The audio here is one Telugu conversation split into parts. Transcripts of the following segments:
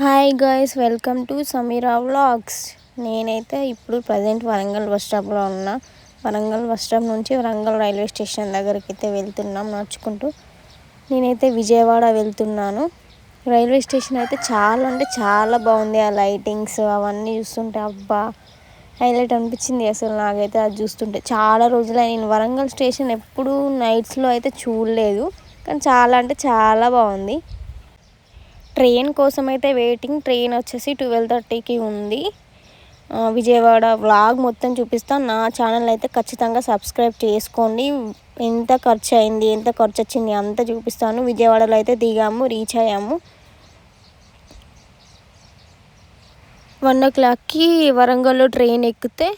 Hi guys, welcome to Sameera vlogs. నేనైతే ఇప్పుడు ప్రజెంట్ వరంగల్ బస్ స్టాప్లో ఉన్నా. వరంగల్ బస్ స్టాప్ నుంచి వరంగల్ రైల్వే స్టేషన్ దగ్గరికి అయితే వెళ్తున్నాం నడుచుకుంటూ. నేనైతే విజయవాడ వెళ్తున్నాను. రైల్వే స్టేషన్ అయితే చాలా అంటే చాలా బాగుంది. ఆ లైటింగ్స్ అవన్నీ చూస్తుంటే అబ్బా హైలైట్ అనిపించింది అసలు నాకైతే. అది చూస్తుంటే చాలా రోజులు నేను వరంగల్ స్టేషన్ ఎప్పుడు నైట్స్లో అయితే చూడలేదు, కానీ చాలా అంటే చాలా బాగుంది. ట్రైన్ కోసం అయితే వెయిటింగ్. ట్రైన్ వచ్చేసి 12:30కి ఉంది. విజయవాడ వ్లాగ్ మొత్తం చూపిస్తాను. నా ఛానల్ అయితే ఖచ్చితంగా సబ్స్క్రైబ్ చేసుకోండి. ఎంత ఖర్చు అయింది, ఎంత ఖర్చు వచ్చింది అంతా చూపిస్తాను. విజయవాడలో అయితే దిగాము, రీచ్ అయ్యాము. 1 o'clockకి వరంగల్లో ట్రైన్ ఎక్కితే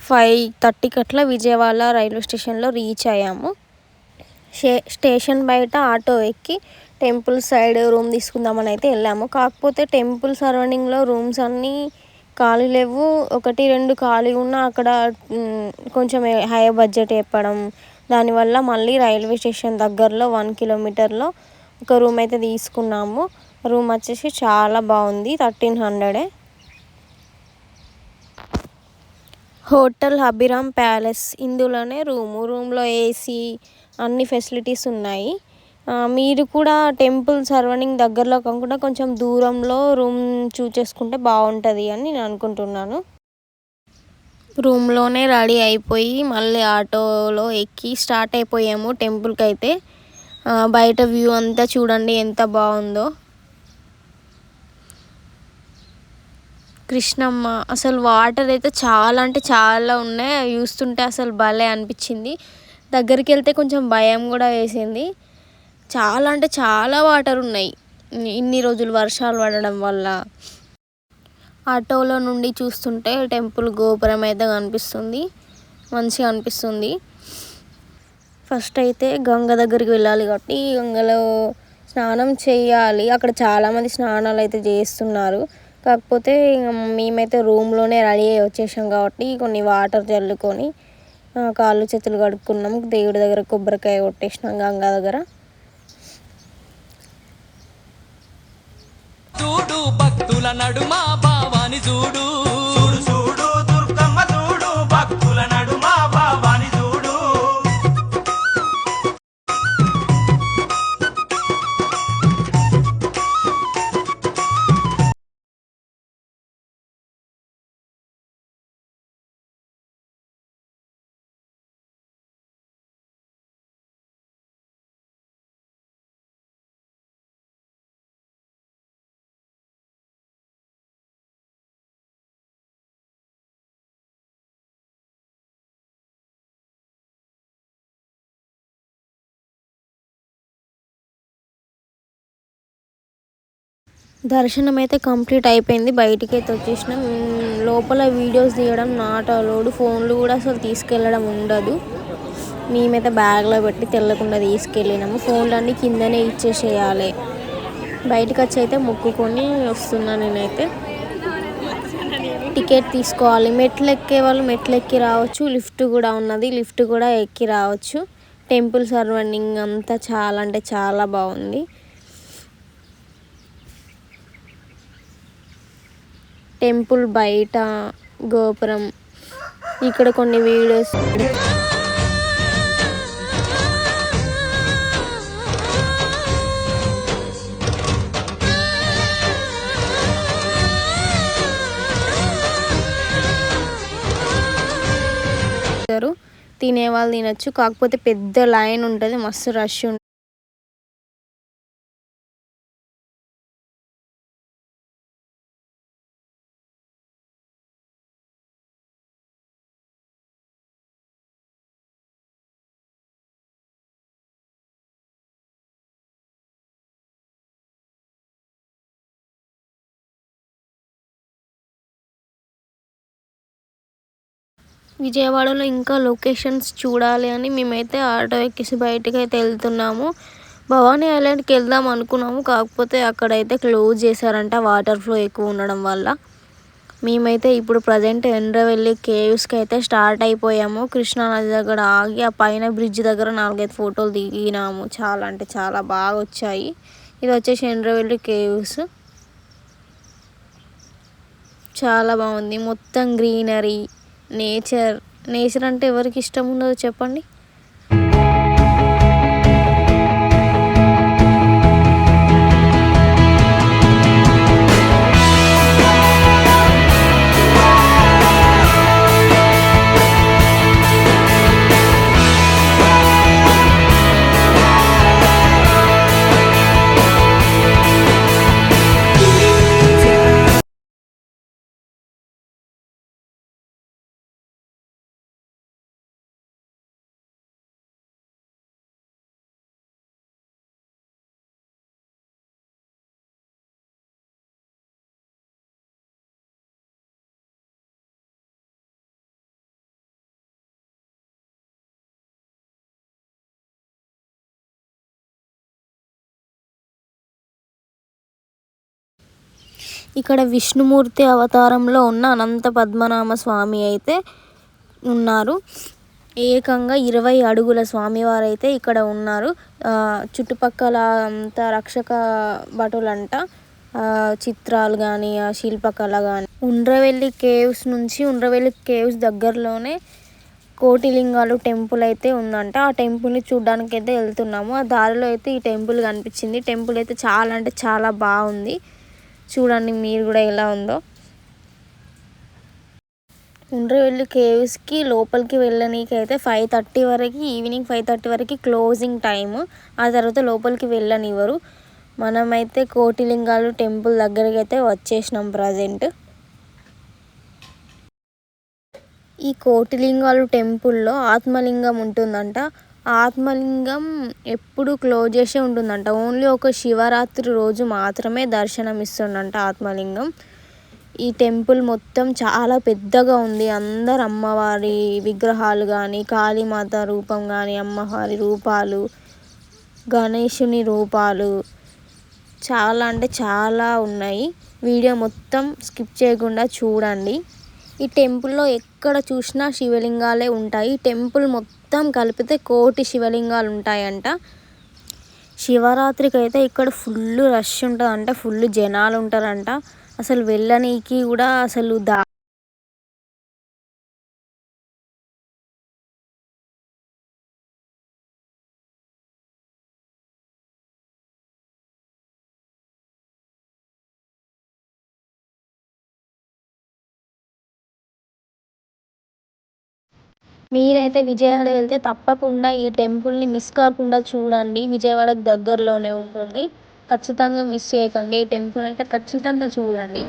5:30కి అట్లా విజయవాడ రైల్వే స్టేషన్లో రీచ్ అయ్యాము. స్టేషన్ బయట ఆటో ఎక్కి టెంపుల్ సైడ్ రూమ్ తీసుకుందామని అయితే వెళ్ళాము. కాకపోతే టెంపుల్ సరౌండింగ్లో రూమ్స్ అన్నీ ఖాళీ లేవు. 1-2 ఖాళీ ఉన్నా అక్కడ కొంచెం హై బడ్జెట్ చెప్పడం, దానివల్ల మళ్ళీ రైల్వే స్టేషన్ దగ్గరలో 1 kilometerలో ఒక రూమ్ అయితే తీసుకున్నాము. రూమ్ వచ్చేసి చాలా బాగుంది, 1300. హోటల్ అభిరామ్ ప్యాలెస్, ఇందులోనే రూమ్లో ఏసీ అన్ని ఫెసిలిటీస్ ఉన్నాయి. మీరు కూడా టెంపుల్ సరౌండింగ్ దగ్గరలో కాకుండా కొంచెం దూరంలో రూమ్ చేసుకుంటే బాగుంటుంది అని నేను అనుకుంటున్నాను. రూమ్లోనే రెడీ అయిపోయి మళ్ళీ ఆటోలో ఎక్కి స్టార్ట్ అయిపోయాము టెంపుల్కి అయితే. బయట వ్యూ అంతా చూడండి ఎంత బాగుందో. కృష్ణమ్మ, అసలు వాటర్ అయితే చాలా అంటే చాలా ఉన్నాయి. అవి చూస్తుంటే అసలు భలే అనిపించింది. దగ్గరికి వెళ్తే కొంచెం భయం కూడా వేసింది. చాలా అంటే చాలా వాటర్ ఉన్నాయి ఇన్ని రోజులు వర్షాలు పడడం వల్ల. ఆటోలో నుండి చూస్తుంటే టెంపుల్ గోపురం అయితే కనిపిస్తుంది, మంచిగా అనిపిస్తుంది. ఫస్ట్ అయితే గంగ దగ్గరికి వెళ్ళాలి కాబట్టి గంగలో స్నానం చేయాలి. అక్కడ చాలామంది స్నానాలు అయితే చేస్తున్నారు. కాకపోతే మేమైతే రూమ్లోనే రెడీ అయ్యి వచ్చేసాం కాబట్టి కొన్ని వాటర్ చల్లుకొని కాళ్ళు చేతులు కడుక్కున్నాం. దేవుడి దగ్గర కొబ్బరికాయ కొట్టేసినాం గంగా దగ్గర. చూడు భక్తుల నడుమ భావాని చూడు, చూడు చూడు దుర్గమ్మ చూడు, భక్తుల నడుమ భావాని చూడు. దర్శనం అయితే కంప్లీట్ అయిపోయింది. బయటికి అయితే వచ్చేసినాం. లోపల వీడియోస్ తీయడం నాట్ అలౌడ్. ఫోన్లు కూడా అసలు తీసుకెళ్ళడం ఉండదు. మేమైతే బ్యాగ్లో పెట్టి తెల్లకుండా తీసుకెళ్ళినాము. ఫోన్లు అన్నీ కిందనే ఇచ్చేసేయాలి. బయటకు వచ్చి అయితే మొక్కుకొని వస్తున్నాను నేనైతే. టికెట్ తీసుకోవాలి. మెట్లు ఎక్కే వాళ్ళు మెట్లు ఎక్కి రావచ్చు, లిఫ్ట్ కూడా ఉన్నది, లిఫ్ట్ కూడా ఎక్కి రావచ్చు. టెంపుల్ సరౌండింగ్ అంతా చాలా అంటే చాలా బాగుంది. టెంపుల్ బయట గోపురం, ఇక్కడ కొన్ని వీడియోస్. తినేవాళ్ళు తినచ్చు, కాకపోతే పెద్ద లైన్ ఉంటుంది, మస్తు రష్ ఉంటుంది. విజయవాడలో ఇంకా లొకేషన్స్ చూడాలి అని మేమైతే ఆటో ఎక్కేసి బయటకు అయితే వెళ్తున్నాము. భవానీ ఐలాండ్కి వెళ్దాం అనుకున్నాము, కాకపోతే అక్కడైతే క్లోజ్ చేశారంట వాటర్ ఫ్లో ఎక్కువ ఉండడం వల్ల. మేమైతే ఇప్పుడు ప్రజెంట్ ఎండ్రవెల్లి కేవ్స్కి అయితే స్టార్ట్ అయిపోయాము. కృష్ణానది దగ్గర ఆగి ఆ పైన బ్రిడ్జ్ దగ్గర 4-5 ఫోటోలు దిగినాము. చాలా అంటే చాలా బాగా వచ్చాయి. ఇది వచ్చేసి ఎండ్రవెల్లి కేవ్స్. చాలా బాగుంది. మొత్తం గ్రీనరీ, నేచర్. నేచర్ అంటే ఎవరికి ఇష్టం ఉండదో చెప్పండి. ఇక్కడ విష్ణుమూర్తి అవతారంలో ఉన్న అనంత పద్మనాభ స్వామి అయితే ఉన్నారు. ఏకంగా 20 అడుగుల స్వామివారు అయితే ఇక్కడ ఉన్నారు. చుట్టుపక్కల అంతా రక్షక భటులంట. చిత్రాలు కానీ, ఆ శిల్పకళ కానీ. ఉండ్రవెల్లి కేవ్స్ దగ్గరలోనే కోటిలింగాలు టెంపుల్ అయితే ఉందంట. ఆ టెంపుల్ని చూడడానికి అయితే వెళ్తున్నాము. ఆ దారిలో అయితే ఈ టెంపుల్ కనిపించింది. టెంపుల్ అయితే చాలా అంటే చాలా బాగుంది. చూడండి మీరు కూడా ఎలా ఉందో. ఉండ్రవెల్లి కేవ్స్కి లోపలికి వెళ్ళనీకి అయితే 5:30 వరకు, ఈవినింగ్ 5:30 వరకు క్లోజింగ్ టైము. ఆ తర్వాత లోపలికి వెళ్ళనివ్వరు. మనమైతే కోటిలింగాలు టెంపుల్ దగ్గరికి అయితే వచ్చేసినాం ప్రజెంట్. ఈ కోటిలింగాలు టెంపుల్లో ఆత్మలింగం ఉంటుందంట. ఆత్మలింగం ఎప్పుడు క్లోజ్ చేసే ఉంటుందంట. ఓన్లీ ఒక శివరాత్రి రోజు మాత్రమే దర్శనం ఇస్తుందంట ఆత్మలింగం. ఈ టెంపుల్ మొత్తం చాలా పెద్దగా ఉంది. అందరు అమ్మవారి విగ్రహాలు కానీ, కాళీమాత రూపం కానీ, అమ్మవారి రూపాలు, గణేశుని రూపాలు చాలా అంటే చాలా ఉన్నాయి. వీడియో మొత్తం స్కిప్ చేయకుండా చూడండి. ఈ టెంపుల్లో ఎక్కడ చూసినా శివలింగాలే ఉంటాయి. టెంపుల్ మొత్తం కలిపితే 1,000,000 శివలింగాలు ఉంటాయంట. శివరాత్రికి అయితే ఇక్కడ ఫుల్ రష్ ఉంటుందంట. ఫుల్ జనాలు ఉంటారంట. అసలు వెళ్ళనీకి కూడా అసలు మీరైతే విజయవాడ వెళ్తే తప్పకుండా ఈ టెంపుల్ని మిస్ కాకుండా చూడండి. విజయవాడకు దగ్గరలోనే ఉంటుంది. ఖచ్చితంగా మిస్ చేయకండి. ఈ టెంపుల్ అయితే ఖచ్చితంగా చూడండి.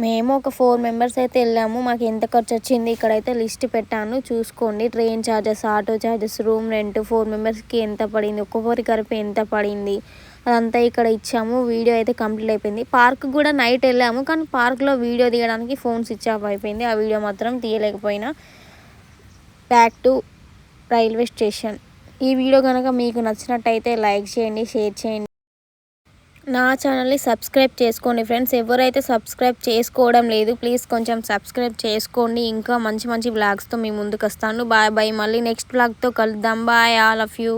మేము ఒక 4 మెంబర్స్ అయితే వెళ్ళాము. మాకు ఎంత ఖర్చు వచ్చింది ఇక్కడైతే లిస్ట్ పెట్టాను చూసుకోండి. Train charges, auto charges, room rent, 4 మెంబర్స్కి ఎంత పడింది, ఒక్కొక్కరి కలిపి ఎంత పడింది అదంతా ఇక్కడ ఇచ్చాము. వీడియో అయితే కంప్లీట్ అయిపోయింది. పార్క్ కూడా నైట్ వెళ్ళాము, కానీ పార్క్లో వీడియో తీయడానికి ఫోన్ స్విచ్ ఆఫ్ అయిపోయింది. ఆ వీడియో మాత్రం తీయలేకపోయినా. Back to railway station. ఈ వీడియో కనుక మీకు నచ్చినట్టయితే లైక్ చేయండి, షేర్ చేయండి. నా ఛానల్ని సబ్స్క్రైబ్ చేసుకోండి ఫ్రెండ్స్. ఎవరైతే సబ్స్క్రైబ్ చేసుకోవడం లేదు ప్లీజ్ కొంచెం సబ్స్క్రైబ్ చేసుకోండి. ఇంకా మంచి మంచి వ్లాగ్స్తో మీ ముందుకు వస్తాను. Bye bye. మళ్ళీ నెక్స్ట్ వ్లాగ్తో కలుద్దాం. Bye all of you.